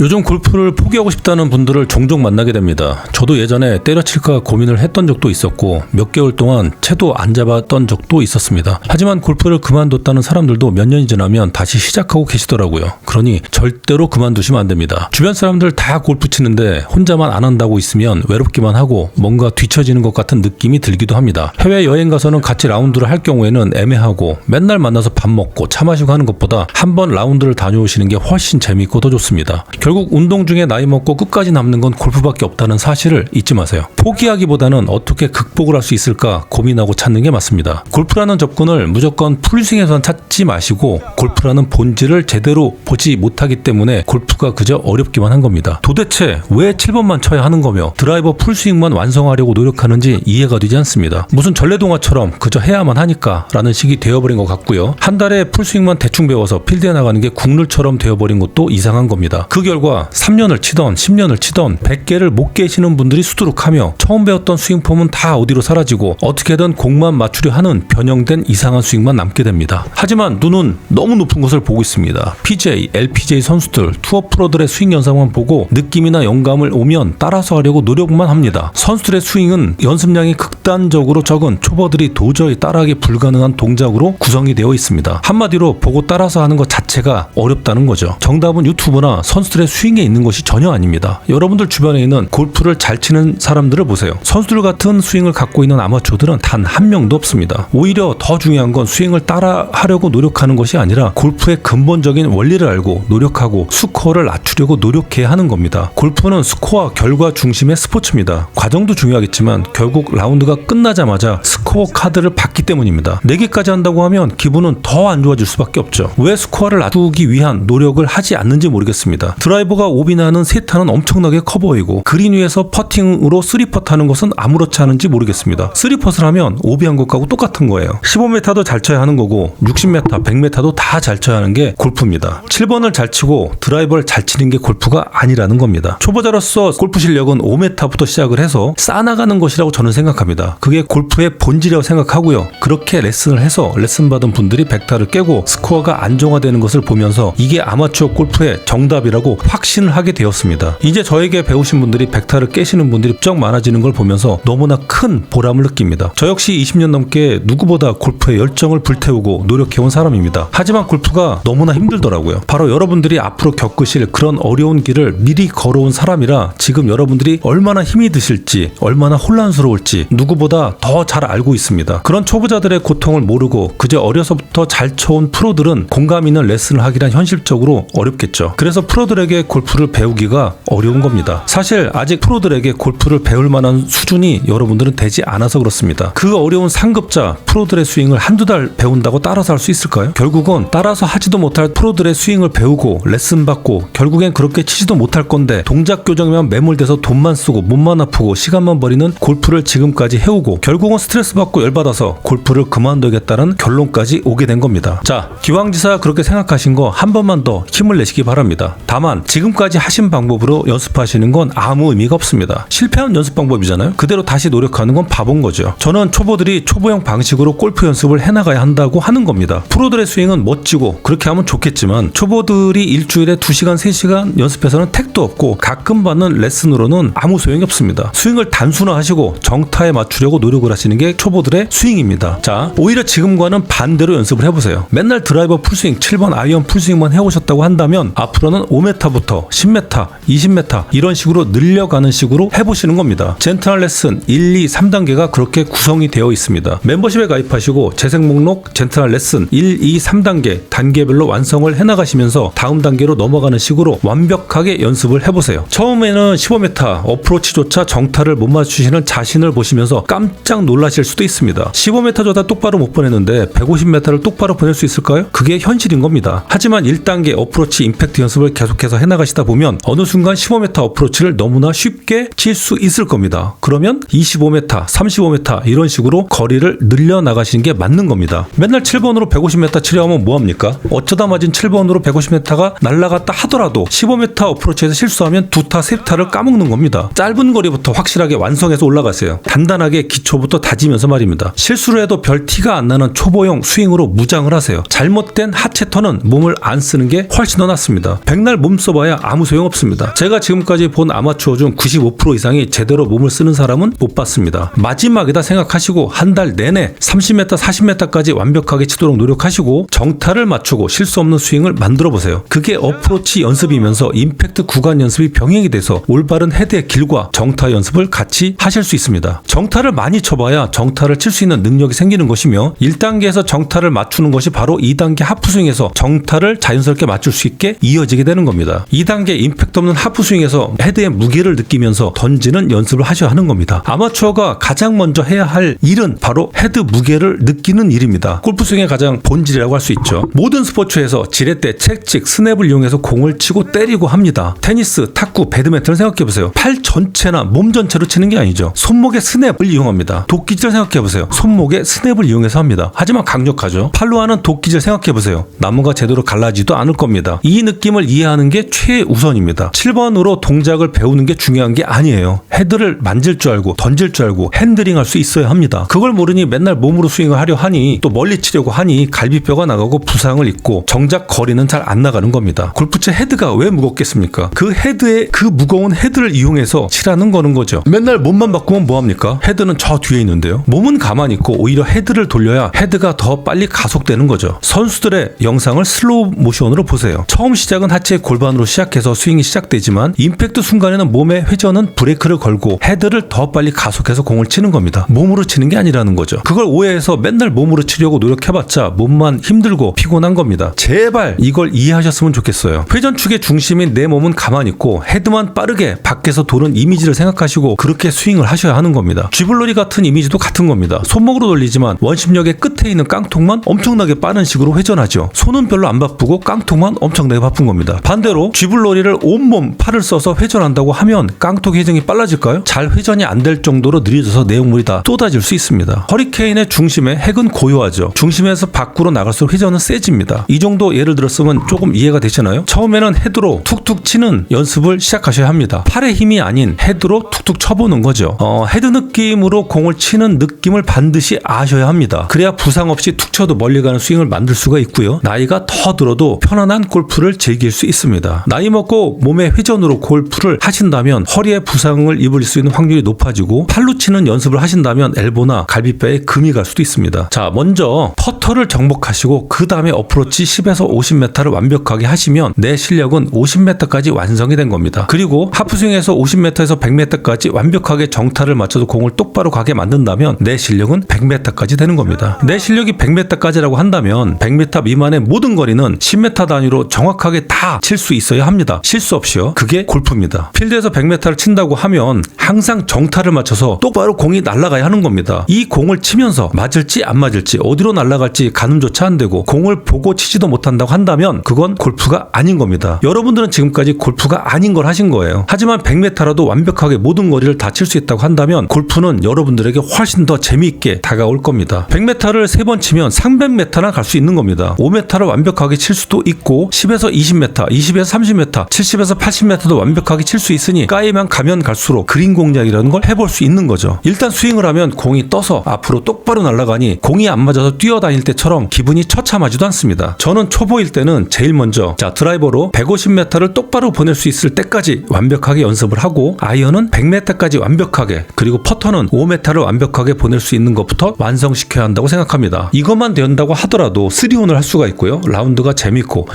요즘 골프를 포기하고 싶다는 분들을 종종 만나게 됩니다. 저도 예전에 때려칠까 고민을 했던 적도 있었고 몇 개월 동안 채도 안 잡았던 적도 있었습니다. 하지만 골프를 그만뒀다는 사람들도 몇 년이 지나면 다시 시작하고 계시더라고요. 그러니 절대로 그만두시면 안 됩니다. 주변 사람들 다 골프 치는데 혼자만 안 한다고 있으면 외롭기만 하고 뭔가 뒤처지는 것 같은 느낌이 들기도 합니다. 해외여행 가서는 같이 라운드를 할 경우에는 애매하고 맨날 만나서 밥 먹고 차 마시고 하는 것보다 한번 라운드를 다녀오시는 게 훨씬 재미있고 더 좋습니다. 결국 운동 중에 나이 먹고 끝까지 남는 건 골프밖에 없다는 사실을 잊지 마세요. 포기하기보다는 어떻게 극복을 할 수 있을까 고민하고 찾는 게 맞습니다. 골프라는 접근을 무조건 풀스윙에선 찾지 마시고 골프라는 본질을 제대로 보지 못하기 때문에 골프가 그저 어렵기만 한 겁니다. 도대체 왜 7번만 쳐야 하는 거며 드라이버 풀스윙만 완성하려고 노력하는지 이해가 되지 않습니다. 무슨 전래동화처럼 그저 해야만 하니까 라는 식이 되어버린 것 같고요. 한 달에 풀스윙만 대충 배워서 필드에 나가는 게 국룰처럼 되어버린 것도 이상한 겁니다. 그 결과 3년을 치던 10년을 치던 100개를 못 깨시는 분들이 수두룩하며 처음 배웠던 스윙폼은 다 어디로 사라지고 어떻게든 공만 맞추려 하는 변형된 이상한 스윙만 남게 됩니다. 하지만 눈은 너무 높은 것을 보고 있습니다. PJ, LPGA 선수들, 투어 프로들의 스윙 영상만 보고 느낌이나 영감을 오면 따라서 하려고 노력만 합니다. 선수들의 스윙은 연습량이 극단적으로 적은 초보들이 도저히 따라하기 불가능한 동작으로 구성이 되어 있습니다. 한마디로 보고 따라서 하는 것 자체가 어렵다는 거죠. 정답은 유튜브나 선수들의 스윙에 있는 것이 전혀 아닙니다. 여러분들 주변에 있는 골프를 잘 치는 사람들을 보세요. 선수들 같은 스윙을 갖고 있는 아마추어들은 단 한 명도 없습니다. 오히려 더 중요한 건 스윙을 따라 하려고 노력하는 것이 아니라 골프의 근본적인 원리를 알고 노력하고 스코어를 낮추려고 노력해야 하는 겁니다. 골프는 스코어 결과 중심의 스포츠입니다. 과정도 중요하겠지만 결국 라운드가 끝나자마자 스코어 카드를 받기 때문입니다. 4개까지 한다고 하면 기분은 더 안 좋아질 수밖에 없죠. 왜 스코어를 낮추기 위한 노력을 하지 않는지 모르겠습니다. 드라이버가 오비 나는 세타는 엄청나게 커 보이고 그린 위에서 퍼팅으로 3퍼트 하는 것은 아무렇지 않은지 모르겠습니다. 3퍼트를 하면 오비한 것하고 똑같은 거예요. 15m도 잘 쳐야 하는 거고 60m, 100m도 다 잘 쳐야 하는 게 골프입니다. 7번을 잘 치고 드라이버를 잘 치는 게 골프가 아니라는 겁니다. 초보자로서 골프 실력은 5m부터 시작을 해서 쌓아나가는 것이라고 저는 생각합니다. 그게 골프의 본질이라고 생각하고요. 그렇게 레슨을 해서 레슨 받은 분들이 100타를 깨고 스코어가 안정화되는 것을 보면서 이게 아마추어 골프의 정답이라고 확신을 하게 되었습니다. 이제 저에게 배우신 분들이 100타를 깨시는 분들이 부쩍 많아지는 걸 보면서 너무나 큰 보람을 느낍니다. 저 역시 20년 넘게 누구보다 골프에 열정을 불태우고 노력해온 사람입니다. 하지만 골프가 너무나 힘들더라고요. 바로 여러분들이 앞으로 겪으실 그런 어려운 길을 미리 걸어온 사람이라 지금 여러분들이 얼마나 힘이 드실지 얼마나 혼란스러울지 누구보다 더 잘 알고 있습니다. 그런 초보자들의 고통을 모르고 그저 어려서부터 잘 쳐온 프로들은 공감 있는 레슨을 하기란 현실적으로 어렵겠죠. 그래서 프로들에게 골프를 배우기가 어려운 겁니다. 사실 아직 프로들에게 골프를 배울 만한 수준이 여러분들은 되지 않아서 그렇습니다. 그 어려운 상급자 프로들의 스윙을 한두 달 배운다고 따라서 할 수 있을까요? 결국은 따라서 하지도 못할 프로들의 스윙을 배우고 레슨 받고 결국엔 그렇게 치지도 못할 건데 동작 교정에만 매몰돼서 돈만 쓰고 몸만 아프고 시간만 버리는 골프를 지금까지 해오고 결국은 스트레스 받고 열받아서 골프를 그만두겠다는 결론까지 오게 된 겁니다. 자, 기왕지사 그렇게 생각하신 거 한 번만 더 힘을 내시기 바랍니다. 다만 지금까지 하신 방법으로 연습하시는 건 아무 의미가 없습니다. 실패한 연습 방법이잖아요. 그대로 다시 노력하는 건 바본 거죠. 저는 초보들이 초보형 방식으로 골프 연습을 해나가야 한다고 하는 겁니다. 프로들의 스윙은 멋지고 그렇게 하면 좋겠지만 초보들이 일주일에 2시간, 3시간 연습해서는 택도 없고 가끔 받는 레슨으로는 아무 소용이 없습니다. 스윙을 단순화하시고 정타에 맞추려고 노력을 하시는 게 초보들의 스윙입니다. 자, 오히려 지금과는 반대로 연습을 해보세요. 맨날 드라이버 풀스윙, 7번 아이언 풀스윙만 해오셨다고 한다면 앞으로는 5m부터 10m, 20m 이런 식으로 늘려가는 식으로 해보시는 겁니다. 젠틀한 레슨 1, 2, 3단계가 그렇게 구성이 되어 있습니다. 멤버십에 가입하시고 재생 목록 젠틀한 레슨 1, 2, 3단계 단계별로 완성을 해나가시면서 다음 단계로 넘어가는 식으로 완벽하게 연습을 해보세요. 처음에는 15m 어프로치조차 정타를 못 맞추시는 자신을 보시면서 깜짝 놀라실 수도 있습니다. 15m조차 똑바로 못 보냈는데 150m를 똑바로 보낼 수 있을까요? 그게 현실인 겁니다. 하지만 1단계 어프로치 임팩트 연습을 계속해서 해나가시다 보면 어느 순간 15m 어프로치를 너무나 쉽게 칠 수 있을 겁니다. 그러면 25m, 35m 이런 식으로 거리를 늘려나가시는 게 맞는 겁니다. 맨날 7번으로 150m 치려 하면 뭐합니까? 어쩌다 맞은 7번으로 150m가 날아갔다 하더라도 15m 어프로치에서 실수하면 2타, 3타를 까먹는 겁니다. 짧은 거리부터 확실하게 완성해서 올라가세요. 단단하게 기초부터 다지면서 말입니다. 실수를 해도 별 티가 안 나는 초보형 스윙으로 무장을 하세요. 잘못된 하체 턴은 몸을 안 쓰는 게 훨씬 더 낫습니다. 백날 몸 써봐야 아무 소용없습니다. 제가 지금까지 본 아마추어 중 95% 이상이 제대로 몸을 쓰는 사람은 못 봤습니다. 마지막이다 생각하시고 한 달 내내 30m, 40m까지 완벽하게 치도록 노력하시고 정타를 맞추고 실수 없는 스윙을 만들어 보세요. 그게 어프로치 연습이면서 임팩트 구간 연습이 병행이 돼서 올바른 헤드의 길과 정타 연습을 같이 하실 수 있습니다. 정타를 많이 쳐봐야 정타를 칠 수 있는 능력이 생기는 것이며 1단계에서 정타를 맞추는 것이 바로 2단계 하프스윙에서 정타를 자연스럽게 맞출 수 있게 이어지게 되는 겁니다. 2단계 임팩트 없는 하프스윙에서 헤드의 무게를 느끼면서 던지는 연습을 하셔야 하는 겁니다. 아마추어가 가장 먼저 해야 할 일은 바로 헤드 무게를 느끼는 일입니다. 골프스윙의 가장 본질이라고 할 수 있죠. 모든 스포츠에서 지렛대, 채찍, 스냅을 이용해서 공을 치고 때리고 합니다. 테니스, 탁구, 배드민턴을 생각해보세요. 팔 전체나 몸 전체로 치는 게 아니죠. 손목의 스냅을 이용합니다. 도끼질을 생각해보세요. 손목의 스냅을 이용해서 합니다. 하지만 강력하죠. 팔로 하는 도끼질 생각해보세요. 나무가 제대로 갈라지도 않을 겁니다. 이 느낌을 이해하는 게 최우선입니다. 7번으로 동작을 배우는 게 중요한 게 아니에요. 헤드를 만질 줄 알고 던질 줄 알고 핸들링 할 수 있어야 합니다. 그걸 모르니 맨날 몸으로 스윙을 하려 하니 또 멀리 치려고 하니 갈비뼈가 나가고 부상을 입고 정작 거리는 잘 안 나가는 겁니다. 골프채 헤드가 왜 무겁겠습니까? 그 헤드에 그 무거운 헤드를 이용해서 치라는 거는 거죠. 맨날 몸만 바꾸면 뭐합니까? 헤드는 저 뒤에 있는데요. 몸은 가만히 있고 오히려 헤드를 돌려야 헤드가 더 빨리 가속되는 거죠. 선수들의 영상을 슬로우 모션으로 보세요. 처음 시작은 하체 골반으로 시작해서 스윙이 시작되지만 임팩트 순간에는 몸의 회전은 브레이크를 걸고 헤드를 더 빨리 가속해서 공을 치는 겁니다. 몸으로 치는 게 아니라는 거죠. 그걸 오해해서 맨날 몸으로 치려고 노력해봤자 몸만 힘들고 피곤한 겁니다. 제발 이걸 이해하셨으면 좋겠어요. 회전축의 중심인 내 몸은 가만히 있고 헤드만 빠르게 밖에서 도는 이미지를 생각하시고 그렇게 스윙을 하셔야 하는 겁니다. 쥐불놀이 같은 이미지도 같은 겁니다. 손목으로 돌리지만 원심력의 끝에 있는 깡통만 엄청나게 빠른 식으로 회전하죠. 손은 별로 안 바쁘고 깡통만 엄청나게 바쁜 겁니다. 반대로 쥐불놀이를 온몸 팔을 써서 회전한다고 하면 깡통 회전이 빨라질까요? 잘 회전이 안 될 정도로 느려져서 내용물이 다 쏟아질 수 있습니다. 허리케인의 중심에 핵은 고요하죠. 중심에서 밖으로 나갈수록 회전은 세집니다. 이 정도 예를 들었으면 조금 이해가 되시나요? 처음에는 헤드로 툭툭 치는 연습을 시작하셔야 합니다. 팔의 힘이 아닌 헤드로 툭툭 쳐보는 거죠. 헤드 느낌으로 공을 치는 느낌을 반드시 아셔야 합니다. 그래야 부상 없이 툭 쳐도 멀리 가는 스윙을 만들 수가 있고요. 나이가 더 들어도 편안한 골프를 즐길 수 있습니다. 나이 먹고 몸의 회전으로 골프를 하신다면 허리에 부상을 입을 수 있는 확률이 높아지고 팔로 치는 연습을 하신다면 엘보나 갈비뼈에 금이 갈 수도 있습니다. 자, 먼저 퍼터를 정복하시고 그 다음에 어프로치 10에서 50m를 완벽하게 하시면 내 실력은 50m까지 완성이 된 겁니다. 그리고 하프스윙에서 50m에서 100m까지 완벽하게 정타를 맞춰서 공을 똑바로 가게 만든다면 내 실력은 100m까지 되는 겁니다. 내 실력이 100m까지라고 한다면 100m 미만의 모든 거리는 10m 단위로 정확하게 다 칠 수 있어야 합니다. 실수 없이요. 그게 골프입니다. 필드에서 100m를 친다고 하면 항상 정타를 맞춰서 똑바로 공이 날아가야 하는 겁니다. 이 공을 치면서 맞을지 안 맞을지 어디로 날아갈지 가늠조차 안 되고 공을 보고 치지도 못한다고 한다면 그건 골프가 아닌 겁니다. 여러분들은 지금까지 골프가 아닌 걸 하신 거예요. 하지만 100m라도 완벽하게 모든 거리를 다 칠 수 있다고 한다면 골프는 여러분들에게 훨씬 더 재미있게 다가올 겁니다. 100m를 3번 치면 300m나 갈 수 있는 겁니다. 5m를 완벽하게 칠 수도 있고 10에서 20m, 20에서 30m, 70에서 80m도 완벽하게 칠 수 있으니 까이만 가면 갈수록 그린 공략이라는 걸 해볼 수 있는 거죠. 일단 스윙을 하면 공이 떠서 앞으로 똑바로 날아가니 공이 안 맞아서 뛰어다닐 때처럼 기분이 처참하지도 않습니다. 저는 초보일 때는 제일 먼저 드라이버로 150m를 똑바로 보낼 수 있을 때까지 완벽하게 연습을 하고 아이언은 100m까지 완벽하게 그리고 퍼터는 5m를 완벽하게 보낼 수 있는 것부터 완성시켜야 한다고 생각합니다. 이것만 된다고 하더라도 3온을 할 수가 있고요. 라운드가 재밌고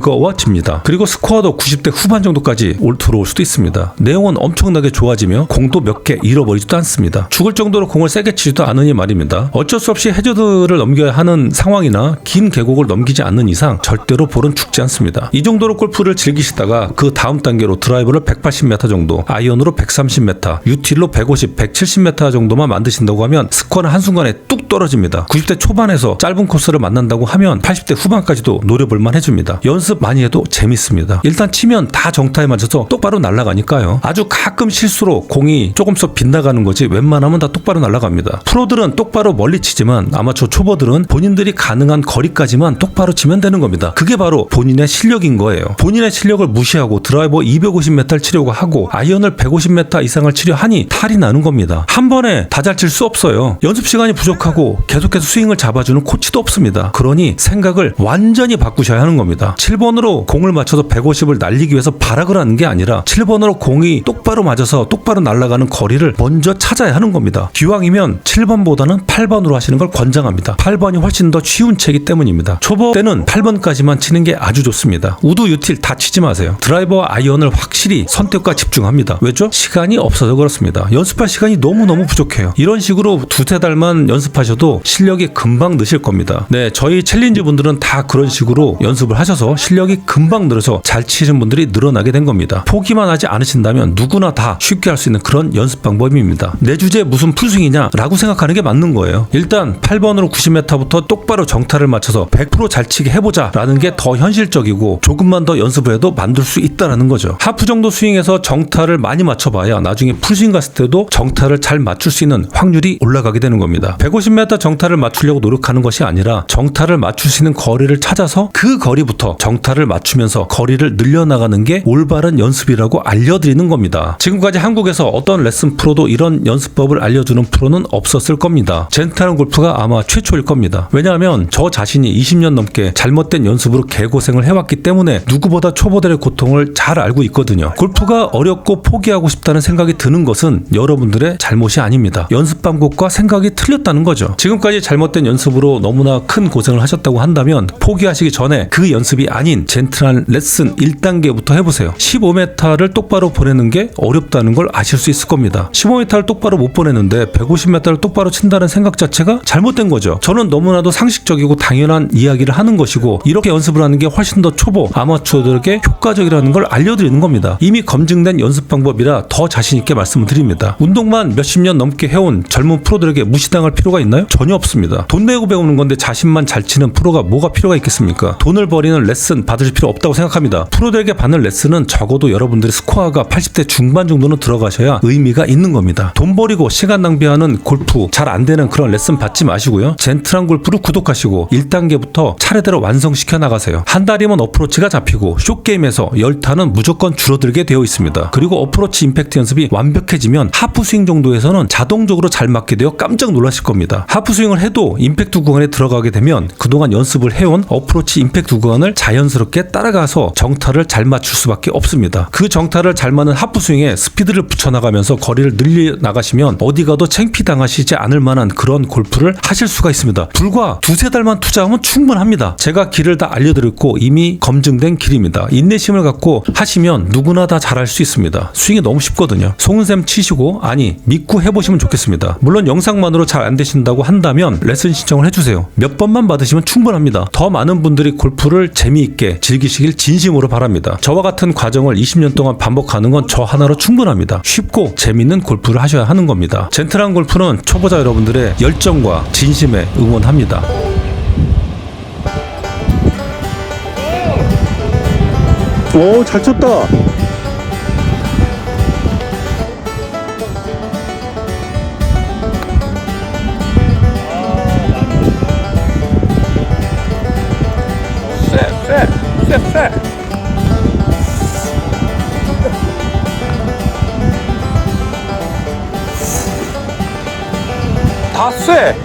즐거워집니다. 그리고 스코어도 90대 후반 정도까지 들어올 수도 있습니다. 내용은 엄청나게 좋아지며 공도 몇 개 잃어버리지도 않습니다. 죽을 정도로 공을 세게 치지도 않으니 말입니다. 어쩔 수 없이 해저드를 넘겨야 하는 상황이나 긴 계곡을 넘기지 않는 이상 절대로 볼은 죽지 않습니다. 이 정도로 골프를 즐기시다가 그 다음 단계로 드라이버를 180m 정도, 아이언으로 130m, 유틸로 150, 170m 정도만 만드신다고 하면 스코어는 한순간에 뚝 떨어집니다. 90대 초반에서 짧은 코스를 만난다고 하면 80대 후반까지도 노려볼만 해줍니다. 연습 많이 해도 재밌습니다. 일단 치면 다 정타에 맞춰서 똑바로 날아가니까요. 아주 가끔 실수로 공이 조금씩 빗나가는 거지 웬만하면 다 똑바로 날아갑니다. 프로들은 똑바로 멀리 치지만 아마추어 초보들은 본인들이 가능한 거리까지만 똑바로 치면 되는 겁니다. 그게 바로 본인의 실력인 거예요. 본인의 실력을 무시하고 드라이버 250m를 치려고 하고 아이언을 150m 이상을 치려 하니 탈이 나는 겁니다. 한 번에 다 잘 칠 수 없어요. 연습 시간이 부족하고 계속해서 스윙을 잡아주는 코치도 없습니다. 그러니 생각을 완전히 바꾸셔야 하는 겁니다. 7번으로 공을 맞춰서 150을 날리기 위해서 발악을 하는 게 아니라 7번으로 공이 똑바로 맞아서 똑바로 날아가는 거리를 먼저 찾아야 하는 겁니다. 기왕이면 7번보다는 8번으로 하시는 걸 권장합니다. 8번이 훨씬 더 쉬운 채이기 때문입니다. 초보 때는 8번까지만 치는 게 아주 좋습니다. 우드, 유틸 다 치지 마세요. 드라이버와 아이언을 확실히 선택과 집중합니다. 왜죠? 시간이 없어서 그렇습니다. 연습할 시간이 너무너무 부족해요. 이런 식으로 두세 달만 연습하셔도 실력이 금방 느실 겁니다. 네, 저희 챌린지 분들은 다 그런 식으로 연습을 하셔서 실력이 금방 늘어서 잘 치시는 분들이 늘어나게 된 겁니다. 포기만 하지 않으신다면 누구나 다 쉽게 할 수 있는 그런 연습 방법입니다. 내 주제 무슨 풀스윙이냐 라고 생각하는 게 맞는 거예요. 일단 8번으로 90m부터 똑바로 정타를 맞춰서 100% 잘 치게 해보자 라는 게 더 현실적이고 조금만 더 연습을 해도 만들 수 있다라는 거죠. 하프 정도 스윙에서 정타를 많이 맞춰봐야 나중에 풀스윙 갔을 때도 정타를 잘 맞출 수 있는 확률이 올라가게 되는 겁니다. 150m 정타를 맞추려고 노력하는 것이 아니라 정타를 맞출 수 있는 거리를 찾아서 그 거리부터 정타를 맞추면서 거리를 늘려나가는 게 올바른 연습이라고 알려드리는 겁니다. 지금까지 한국에서 어떤 레슨 프로도 이런 연습법을 알려주는 프로는 없었을 겁니다. 젠틀한 골프가 아마 최초일 겁니다. 왜냐하면 저 자신이 20년 넘게 잘못된 연습으로 개고생을 해왔기 때문에 누구보다 초보들의 고통을 잘 알고 있거든요. 골프가 어렵고 포기하고 싶다는 생각이 드는 것은 여러분들의 잘못이 아닙니다. 연습 방법과 생각이 틀렸다는 거죠. 지금까지 잘못된 연습으로 너무나 큰 고생을 하셨다고 한다면 포기하시기 전에 그 연습이 아닌 젠틀한 레슨 1단계부터 해보세요. 15m를 똑바로 보내는 게 어렵다는 걸 아실 수 있을 겁니다. 15m를 똑바로 못 보내는데 150m를 똑바로 친다는 생각 자체가 잘못된 거죠. 저는 너무나도 상식적이고 당연한 이야기를 하는 것이고 이렇게 연습을 하는 게 훨씬 더 초보 아마추어들에게 효과적이라는 걸 알려드리는 겁니다. 이미 검증된 연습 방법이라 더 자신 있게 말씀을 드립니다. 운동만 몇십 년 넘게 해온 젊은 프로들에게 무시당할 필요가 있나요? 전혀 없습니다. 돈 내고 배우는 건데 자신만 잘 치는 프로가 뭐가 필요가 있겠습니까? 돈을 버리는 레슨 받으실 필요 없다고 생각합니다. 프로들에게 받는 레슨은 적어도 여러분들의 스코어가 80대 중반 정도는 들어가셔야 의미가 있는 겁니다. 돈 버리고 시간 낭비하는 골프 잘 안 되는 그런 레슨 받지 마시고요. 젠틀한 골프를 구독하시고 1단계부터 차례대로 완성시켜 나가세요. 한 달이면 어프로치가 잡히고 숏게임에서 열타는 무조건 줄어들게 되어 있습니다. 그리고 어프로치 임팩트 연습이 완벽해지면 하프 스윙 정도에서는 자동적으로 잘 맞게 되어 깜짝 놀라실 겁니다. 하프 스윙을 해도 임팩트 구간에 들어가게 되면 그동안 연습을 해온 어프로치 임팩트 구간을 자연스럽게 따라가서 정타를 잘 맞출 수밖에 없습니다. 그 정타를 잘 맞는 하프 스윙에 스피드를 붙여나가면서 거리를 늘려 나가시면 어디 가도 창피당하시지 않을 만한 그런 골프를 하실 수가 있습니다. 불과 두세 달만 투자하면 충분합니다. 제가 길을 다 알려드렸고 이미 검증된 길입니다. 인내심을 갖고 하시면 누구나 다 잘할 수 있습니다. 스윙이 너무 쉽거든요. 속은셈 치시고 아니 믿고 해보시면 좋겠습니다. 물론 영상만으로 잘 안 되신다고 한다면 레슨 신청을 해주세요. 몇 번만 받으시면 충분합니다. 더 많은 분들이 골프를 재미있게 즐기시길 진심으로 바랍니다. 저와 같은 과정을 20년 동안 반복하는 건 저 하나로 충분합니다. 쉽고 재밌는 골프를 하셔야 하는 겁니다. 젠틀한 골프는 초보자 여러분들의 열정과 진심에 응원합니다. 오, 잘 쳤다. 쎄. 다 쎄.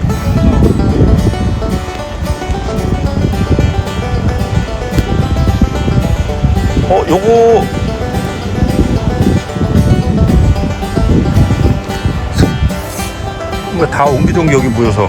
요거 다 옹기종기 여기 모여서.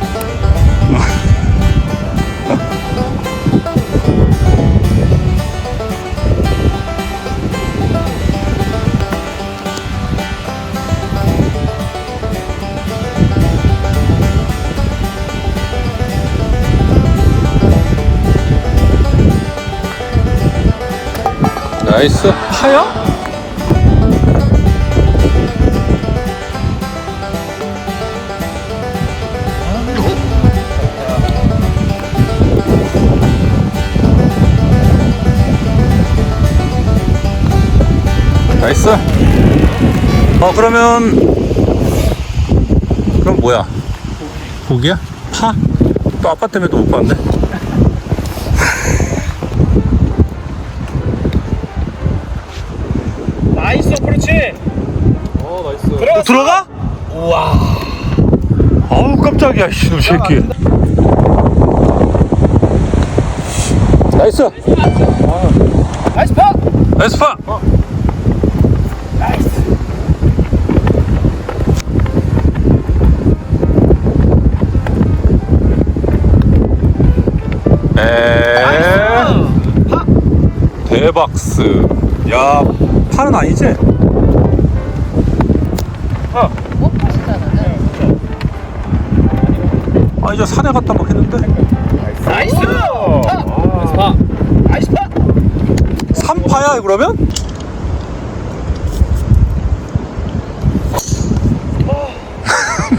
나이스. 파야? 나이스. 그럼 뭐야? 보기야? 파? 또 아빠 때문에 또 못 봤네. 나이스 그렇지. 나이스. 들어가? 우와. 아우 깜짝이야 이놈 새끼. 나이스. 나이스 파. 에스파. 대박스. 야, 파는 아니지? 아, 이제 산에 갔다 막 했는데. 나이스. 파. 나이스 파. 3파야 그러면?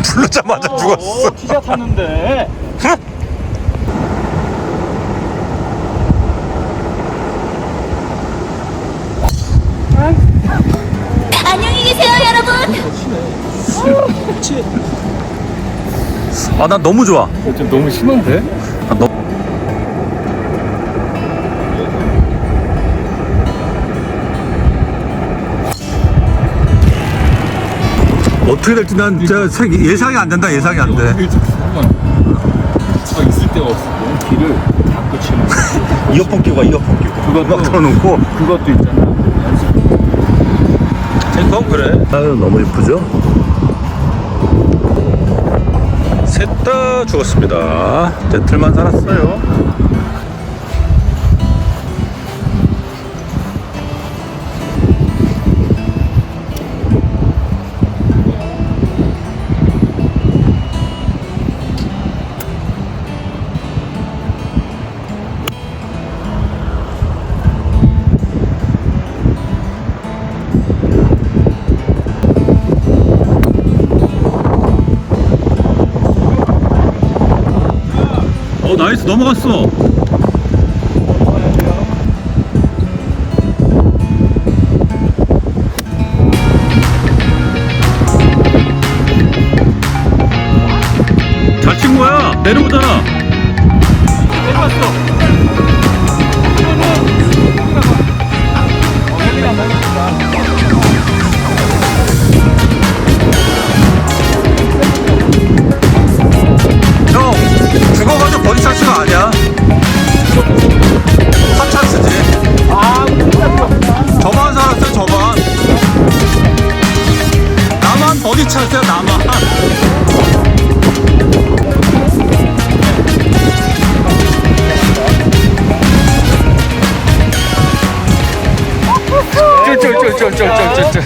부르자마자 죽었어. 티샷 탔는데. 안녕히 계세요, 여러분. 아, 난 너무 좋아. 좀 너무 심한데? 아, 어떻게 될지 난 진짜 예상이 안 된다. 예상이 안 돼. 수가 있을 데가 없어. 길을 닫고 치는. 이어폰 끼고 가, 이어폰 끼고. 그것도 막 틀어놓고. 그것도 있잖아. 그건 그래. 아유, 너무 이쁘죠? 셋 다 죽었습니다. 젠틀만 살았어요. 나이스, 넘어갔어. 잘 친 거야. 내려오잖아. 형, 그거 가지고 버디 찬스가 아니야. 한 찬스지. 저만 살았어요, 저만. 나만 버디 찬스야, 나만. 쫄쫄쫄쫄쫄쫄쫄.